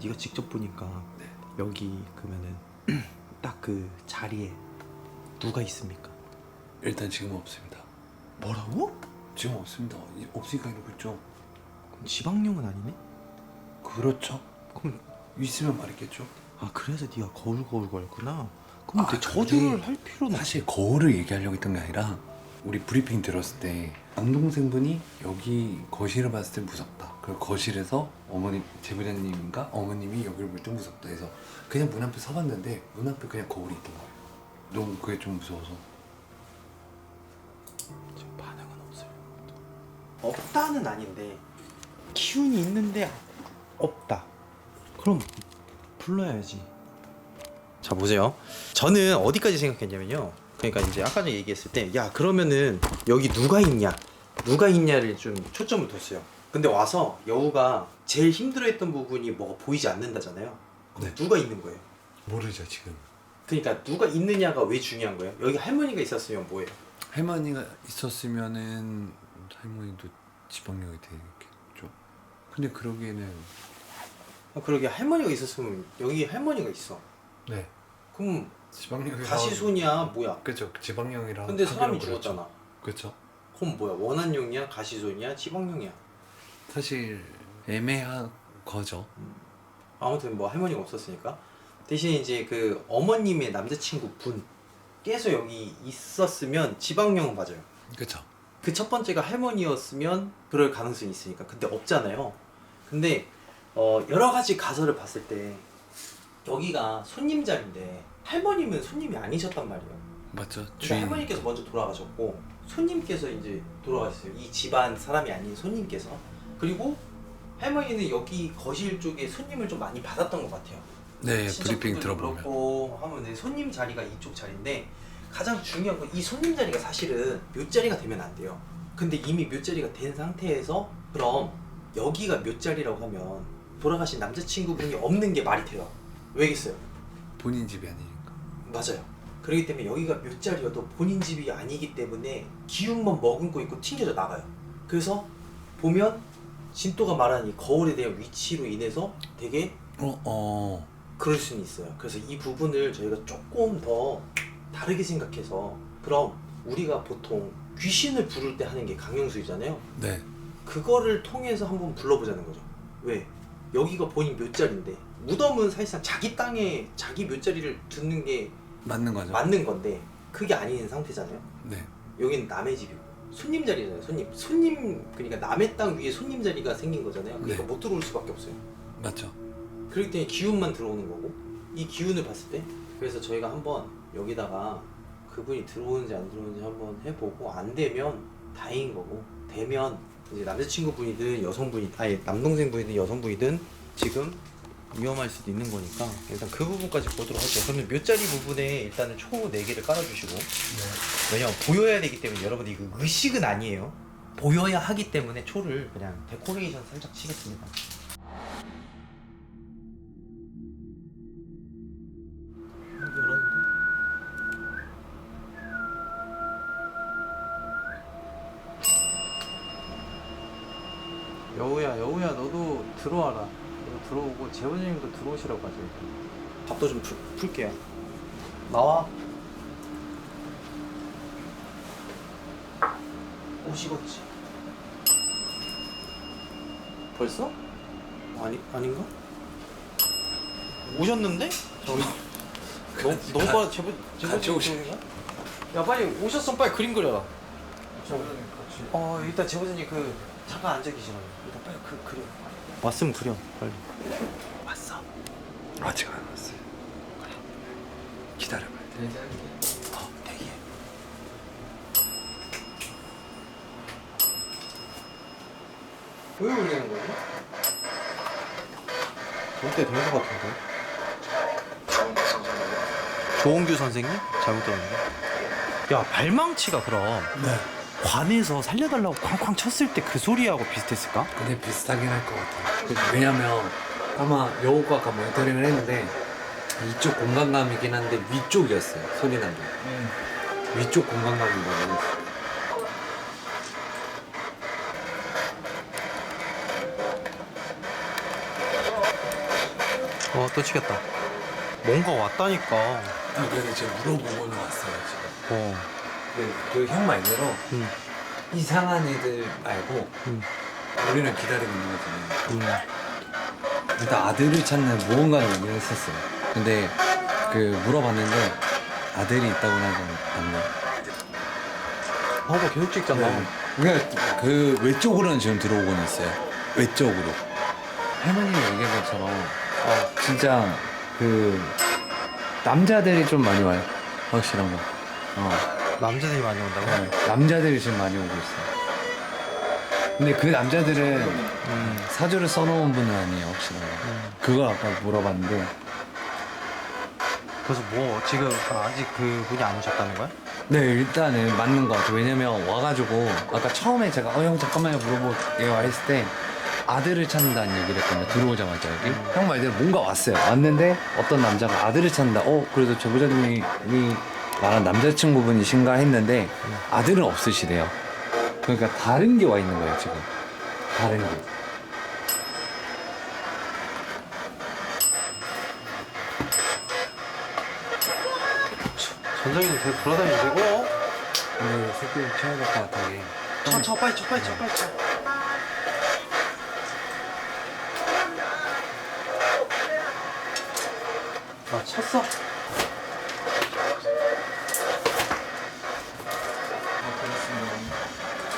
네가 직접 보니까 네. 여기 그러면은 딱 그 자리에 누가 있습니까? 일단 지금 없습니다. 뭐라고? 지금 없습니다. 없으니까 이러고 있죠. 그럼 지방령은 아니네? 그렇죠. 그럼 있으면 말했겠죠. 아, 그래서 네가 거울거렸구나. 그럼 아, 내 저주를 근데 할 필요는 사실 거울을 얘기하려고 했던 게 아니라 우리 브리핑 들었을 때 남동생분이 여기 거실을 봤을 때 무섭다. 그리고 거실에서 어머니 제보자님인가 어머님이 여기를 볼 때 무섭다 해서 그냥 문 앞에 서봤는데 문 앞에 그냥 거울이 있던 거예요. 너무 그게 좀 무서워서. 지금 반응은 없어요. 없다는 아닌데 기운이 있는데 없다. 그럼 불러야지. 자, 보세요. 저는 어디까지 생각했냐면요. 그러니까 이제 아까 전에 얘기했을 때 야, 그러면은 여기 누가 있냐를 좀 초점을 뒀어요. 근데 와서 여우가 제일 힘들어했던 부분이 뭐가 보이지 않는다잖아요. 네. 누가 있는 거예요? 모르죠 지금. 그러니까 누가 있느냐가 왜 중요한 거예요? 여기 할머니가 있었으면 뭐예요? 할머니가 있었으면은 할머니도 지방령이 되겠죠. 근데 그러기에는 그러게 할머니가 있었으면 여기 할머니가 있어. 네. 그럼 지방령이 가시손이야 뭐야? 그죠. 지방령이라. 근데 사람이 죽었잖아. 그렇죠. 그럼 뭐야? 원한용이야? 가시손이야? 지방령이야? 사실 애매한 거죠. 아무튼 뭐 할머니가 없었으니까 대신 이제 그 어머님의 남자친구 분께서 여기 있었으면 지방령은 맞아요. 그렇죠. 그 첫 번째가 할머니였으면 그럴 가능성이 있으니까. 근데 없잖아요. 근데 여러 가지 가설을 봤을 때 여기가 손님 자리인데 할머님은 손님이 아니셨단 말이에요. 맞죠. 근데 할머니께서 먼저 돌아가셨고 손님께서 이제 돌아가셨어요. 이 집안 사람이 아닌 손님께서. 그리고 할머니는 여기 거실 쪽에 손님을 좀 많이 받았던 것 같아요. 네, 브리핑 친척분들도 들어보면. 그렇고 하면 네, 손님 자리가 이쪽 자리인데 가장 중요한 건 이 손님 자리가 사실은 묘자리가 되면 안 돼요. 근데 이미 묘자리가 된 상태에서 그럼 여기가 묘자리라고 하면 돌아가신 남자친구분이 없는 게 말이 돼요. 왜겠어요? 본인 집이 아니니까. 맞아요. 그렇기 때문에 여기가 묘자리여도 본인 집이 아니기 때문에 기운만 머금고 있고 튕겨져 나가요. 그래서 보면 진또가 말한 이 거울에 대한 위치로 인해서 되게 그럴 수는 있어요. 그래서 이 부분을 저희가 조금 더 다르게 생각해서 그럼 우리가 보통 귀신을 부를 때 하는 게 강령술이잖아요. 네. 그거를 통해서 한번 불러보자는 거죠. 왜? 여기가 본인 묘자리인데 무덤은 사실상 자기 땅에 자기 묘자리를 듣는 게 맞는 거죠. 맞는 건데 그게 아닌 상태잖아요. 네. 여기는 남의 집이고 손님 자리잖아요. 손님 그러니까 남의 땅 위에 손님 자리가 생긴 거잖아요. 그러니까 네. 못 들어올 수밖에 없어요. 맞죠. 그렇기 때문에 기운만 들어오는 거고 이 기운을 봤을 때 그래서 저희가 한번 여기다가 그분이 들어오는지 안 들어오는지 한번 해보고 안 되면 다행인 거고 되면 이제 남자친구분이든 여성분이 아니 남동생분이든 여성분이든 지금 위험할 수도 있는 거니까 일단 그 부분까지 보도록 할게요. 그러면 몇 자리 부분에 일단은 초 4개를 깔아주시고 왜냐면 보여야 되기 때문에 여러분들 이거 의식은 아니에요. 보여야 하기 때문에 초를 그냥 데코레이션 살짝 치겠습니다. 여우야 너도 들어와라. 너 들어오고 재훈님도 들어오시라고 하죠. 밥도 좀 풀게요. 나와. 옷 입었지? 벌써? 아닌가? 오셨는데? 너무 빨리 같이 제보자님 야 빨리 오셨으면 빨리 그림 그려라. 일단 제보자님 그 잠깐 앉아 계시나요? 일단 빨리 그려. 왔으면 그려 빨리. 왔어? 아직 안 왔어요. 기다려봐야 돼. 대기해. 왜 울리는 거지? 볼 때 된 거 같은데? 조홍규 선생님? 잘못 들었는데? 야 발망치가 그럼 관에서 살려달라고 쾅쾅 쳤을 때 그 소리하고 비슷했을까? 근데 비슷하긴 할 것 같아요. 왜냐면 아마 여우가 아까 모니터링을 했는데 이쪽 공간감이긴 한데 위쪽이었어요. 소리 난 게. 위쪽 공간감인 거예요. 또 치겠다. 뭔가 왔다니까. 그래서 제가 물어보고는 왔어요 지금. 그 형 말대로 이상한 애들 말고 우리는 기다리고 있는 거잖아요. 일단 아들을 찾는 무언가를 얘기를 했었어요. 근데 그 물어봤는데 아들이 있다고는 하지 않나. 나 계속 찍잖아. 그러니까 그 외쪽으로는 지금 들어오고는 있어요. 외쪽으로. 할머님이 얘기한 것처럼 진짜 그 남자들이 좀 많이 와요. 확실한 거. 남자들이 많이 온다고? 네, 남자들이 지금 많이 오고 있어요. 근데 그 남자들은 사주를 써놓은 분은 아니에요, 확실한 거. 그걸 아까 물어봤는데. 그래서 뭐 지금 아직 그 분이 안 오셨다는 거야? 네, 일단은 맞는 것 같아요. 왜냐면 와가지고 아까 처음에 제가 형 잠깐만요 물어볼게요 했을 때 아들을 찾는다는 얘기를 했거든요. 들어오자마자 여기. 형 말대로 뭔가 왔어요. 왔는데 어떤 남자가 아들을 찾는다. 그래도 제보자님이 말한 남자친구분이신가 했는데 아들은 없으시대요. 그러니까 다른 게 와 있는 거예요 지금. 다른 게. 전장이는 계속 돌아다니는데 오늘 새끼를 쳐야 될 것 같아. 빨리 쳐. 쳤어.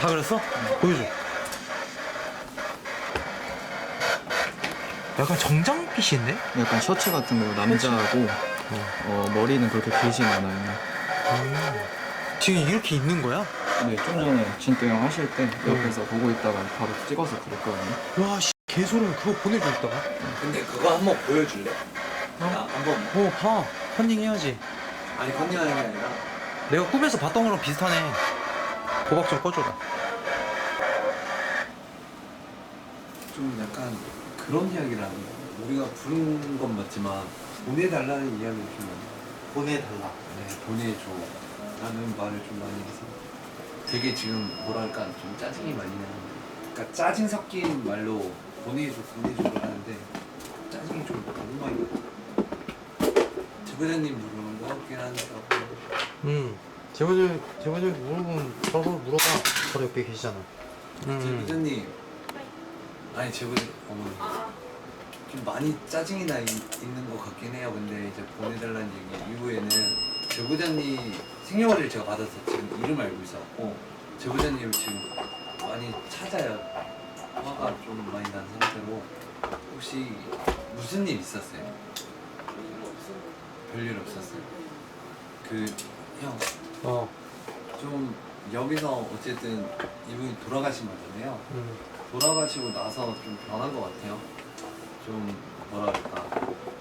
다 그랬어? 보여줘. 약간 정장빛인데? 약간 셔츠 같은 거 남자하고 머리는 그렇게 길진 않아요. 지금 이렇게 있는 거야? 네, 좀 전에 진도 형 하실 때 옆에서 보고 있다가 바로 찍어서 그랬거든요. 와, 개소름. 그거 보내줘 있다가. 근데 그거 한번 보여줄래? 한번. 봐. 컨닝 해야지. 아니 컨닝하는 게 아니라 내가 꿈에서 봤던 거랑 비슷하네. 도박 좀 꺼줘라. 좀 약간 그런 이야기를 하는 거야. 우리가 부른 건 맞지만 보내달라는 이야기를 좀 많이. 보내달라. 네, 보내줘 라는 말을 좀 많이 해서 되게 지금 뭐랄까 좀 짜증이 많이 나는. 그러니까 짜증 섞인 말로 보내줘를 하는데 짜증이 좀 너무 많이 나. 제보자님 부르는 거 같긴 한데. 제보자님 물어봐. 바로 옆에 계시잖아. 제보자님. 아니 제보자 어머니. 좀 많이 짜증이 있는 것 같긴 해요. 근데 이제 보내달라는 얘기 이후에는 제보자님 생년월일 제가 받아서 지금 이름 알고 있어갖고 제보자님을 지금 많이 찾아요. 화가 좀 많이 난 상태로. 혹시 무슨 일 있었어요? 별일 없었어요. 형, 좀 여기서 어쨌든 이분이 돌아가신 거잖아요. 돌아가시고 나서 좀 변한 것 같아요. 좀 뭐랄까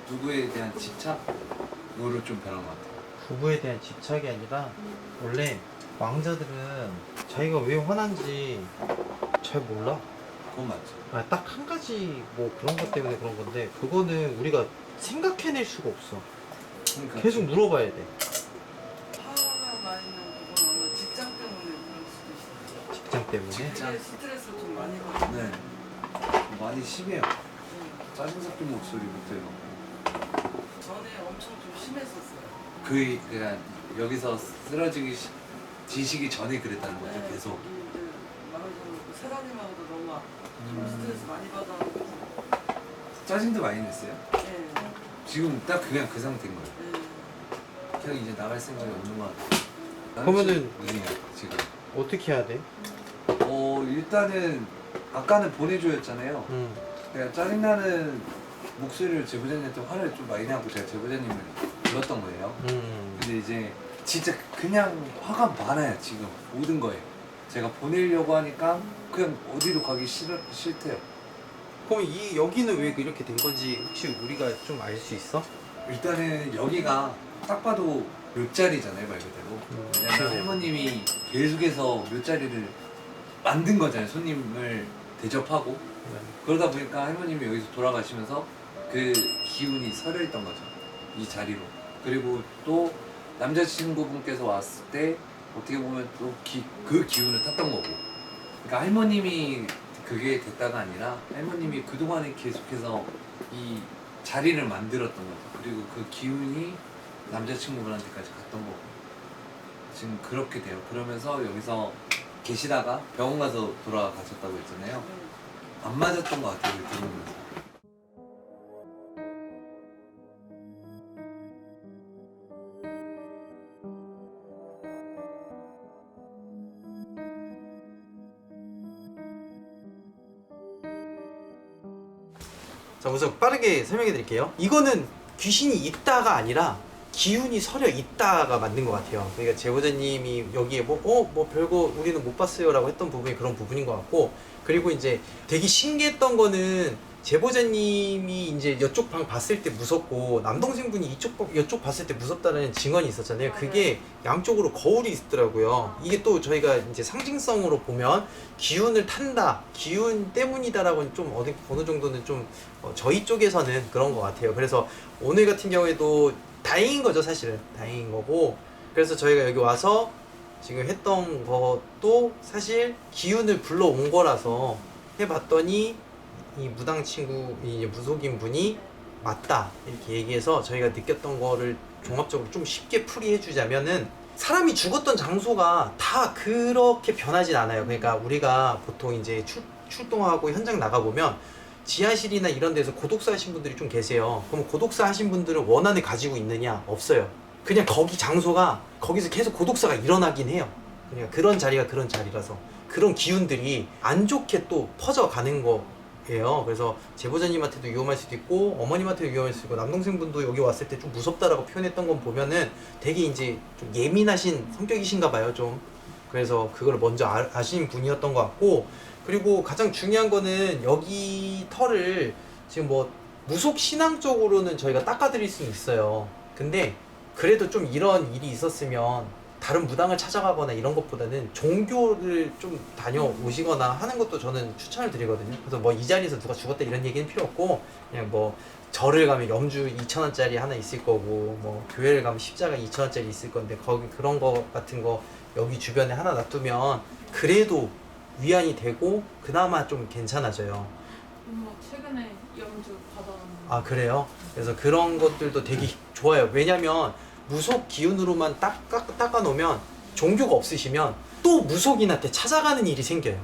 누구에 대한 집착으로 좀 변한 것 같아요. 부부에 대한 집착이 아니라 원래 왕자들은 자기가 왜 화난지 잘 몰라. 그건 맞죠. 딱 한 가지 뭐 그런 것 때문에 그런 건데 그거는 우리가 생각해낼 수가 없어. 그러니까 계속 물어봐야 돼. 화가 많이 나는 그건 아마 직장 때문에 그럴 수도 있어요. 직장 때문에. 되게 스트레스를 좀 많이 받아요. 네, 많이 심해요. 짜증 섞인 목소리부터 해갖고. 전에 엄청 좀 심했었어요. 그러니까 여기서 쓰러지기 지시기 전에 그랬다는 거죠. 네, 계속. 마음에서 사장님하고도 너무 좀 스트레스 많이 받아가지고. 짜증도 많이 냈어요? 네. 지금 딱 그냥 그 상태인 거예요. 네. 그냥 이제 나갈 생각이 없는 것 같아요. 그러면은 우리야 지금. 어떻게 해야 돼? 일단은 아까는 보내줘였잖아요. 그냥 짜증나는 목소리를 제보자님한테 화를 좀 많이 내고 제가 제보자님을 불렀던 거예요. 근데 이제 진짜 그냥 화가 많아요. 지금 모든 거에. 제가 보내려고 하니까 그냥 어디로 가기 싫대요. 그럼 여기는 왜 이렇게 된 건지 혹시 우리가 좀 알 수 있어? 일단은 여기가 딱 봐도 묘자리잖아요, 말 그대로. 왜냐면 할머님이 계속해서 묘자리를 만든 거잖아요, 손님을 대접하고. 그러다 보니까 할머님이 여기서 돌아가시면서 그 기운이 서려있던 거죠, 이 자리로. 그리고 또 남자친구분께서 왔을 때 어떻게 보면 또 그 기운을 탔던 거고. 그러니까 할머님이 그게 됐다가 아니라 할머님이 그동안에 계속해서 이 자리를 만들었던 거죠. 그리고 그 기운이 남자친구분한테까지 갔던 거고. 지금 그렇게 돼요. 그러면서 여기서 계시다가 병원 가서 돌아가셨다고 했잖아요. 안 맞았던 것 같아요, 들어오면서. 자, 우선 빠르게 설명해 드릴게요. 이거는 귀신이 있다가 아니라 기운이 서려 있다가 맞는 것 같아요. 그러니까 제보자님이 여기에 뭐 별거 우리는 못 봤어요 라고 했던 부분이 그런 부분인 것 같고, 그리고 이제 되게 신기했던 거는 제보자님이 이제 이쪽 방 봤을 때 무섭고 남동생분이 이쪽 봤을 때 무섭다는 증언이 있었잖아요. 그게 양쪽으로 거울이 있더라고요. 이게 또 저희가 이제 상징성으로 보면 기운을 탄다, 기운 때문이다라고 좀 어느 정도는 좀 저희 쪽에서는 그런 것 같아요. 그래서 오늘 같은 경우에도 다행인 거죠, 사실은. 다행인 거고, 그래서 저희가 여기 와서 지금 했던 것도 사실 기운을 불러온 거라서 해봤더니 이 무당 친구, 이 무속인 분이 맞다 이렇게 얘기해서 저희가 느꼈던 거를 종합적으로 좀 쉽게 풀이해 주자면은, 사람이 죽었던 장소가 다 그렇게 변하진 않아요. 그러니까 우리가 보통 이제 출동하고 현장 나가보면 지하실이나 이런 데서 고독사 하신 분들이 좀 계세요. 그럼 고독사 하신 분들은 원한을 가지고 있느냐? 없어요. 그냥 거기 장소가 거기서 계속 고독사가 일어나긴 해요. 그러니까 그런 자리가 그런 자리라서 그런 기운들이 안 좋게 또 퍼져가는 거예요. 그래서 제보자님한테도 위험할 수도 있고 어머님한테도 위험할 수도 있고, 남동생분도 여기 왔을 때 좀 무섭다라고 표현했던 건 보면은 되게 이제 좀 예민하신 성격이신가 봐요, 좀. 그래서 그걸 먼저 아신 분이었던 것 같고, 그리고 가장 중요한 거는 여기 털을 지금 뭐 무속 신앙 쪽으로는 저희가 닦아드릴 수는 있어요. 근데 그래도 좀 이런 일이 있었으면 다른 무당을 찾아가거나 이런 것보다는 종교를 좀 다녀오시거나 하는 것도 저는 추천을 드리거든요. 그래서 뭐 이 자리에서 누가 죽었다 이런 얘기는 필요 없고, 그냥 뭐 절을 가면 염주 2,000원짜리 하나 있을 거고, 뭐 교회를 가면 십자가 2,000원짜리 있을 건데 거기 그런 거 같은 거 여기 주변에 하나 놔두면 그래도 위안이 되고 그나마 좀 괜찮아져요. 최근에 염주 받아왔는데. 아, 그래요? 그래서 그런 것들도 되게 좋아요. 왜냐면 무속 기운으로만 닦아 놓으면, 종교가 없으시면 또 무속인한테 찾아가는 일이 생겨요.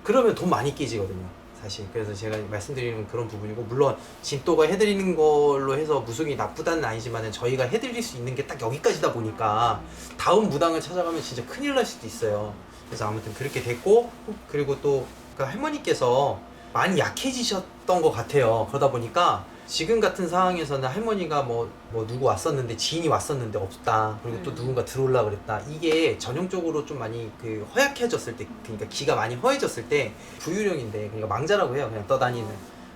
그러면 돈 많이 깨지거든요. 사실. 그래서 제가 말씀드리는 그런 부분이고, 물론 진또가 해드리는 걸로 해서 무속이 나쁘다는 아니지만 저희가 해드릴 수 있는 게 딱 여기까지다 보니까 다음 무당을 찾아가면 진짜 큰일 날 수도 있어요. 그래서 아무튼 그렇게 됐고, 그리고 또 그 할머니께서 많이 약해지셨던 것 같아요. 그러다 보니까 지금 같은 상황에서는 할머니가 뭐 누구 왔었는데, 지인이 왔었는데 없다, 그리고 또 누군가 들어올라 그랬다, 이게 전형적으로 좀 많이 그 허약해졌을 때, 그러니까 기가 많이 허해졌을 때 부유령인데, 그러니까 망자라고 해요, 그냥 떠다니는.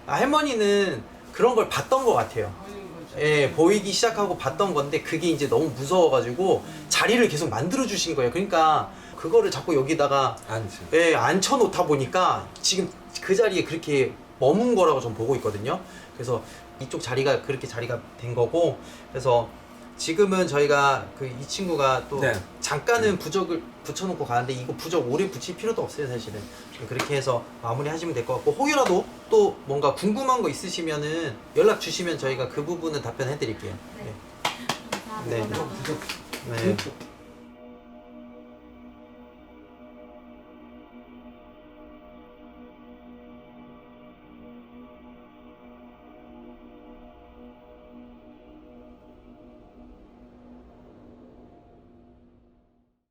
할머니는 그런 걸 봤던 것 같아요. 예, 보이기 시작하고 봤던 건데, 그게 이제 너무 무서워가지고 자리를 계속 만들어 주신 거예요. 그러니까 그거를 자꾸 여기다가 앉혀 놓다 보니까 지금 그 자리에 그렇게 머문 거라고 전 보고 있거든요. 그래서 이쪽 자리가 그렇게 자리가 된 거고, 그래서 지금은 저희가 그 이 친구가 또 잠깐은 부적을 붙여놓고 가는데, 이거 부적 오래 붙일 필요도 없어요, 사실은. 그렇게 해서 마무리 하시면 될 것 같고, 혹여라도 또 뭔가 궁금한 거 있으시면은 연락 주시면 저희가 그 부분은 답변해 드릴게요. 네. 네. 네.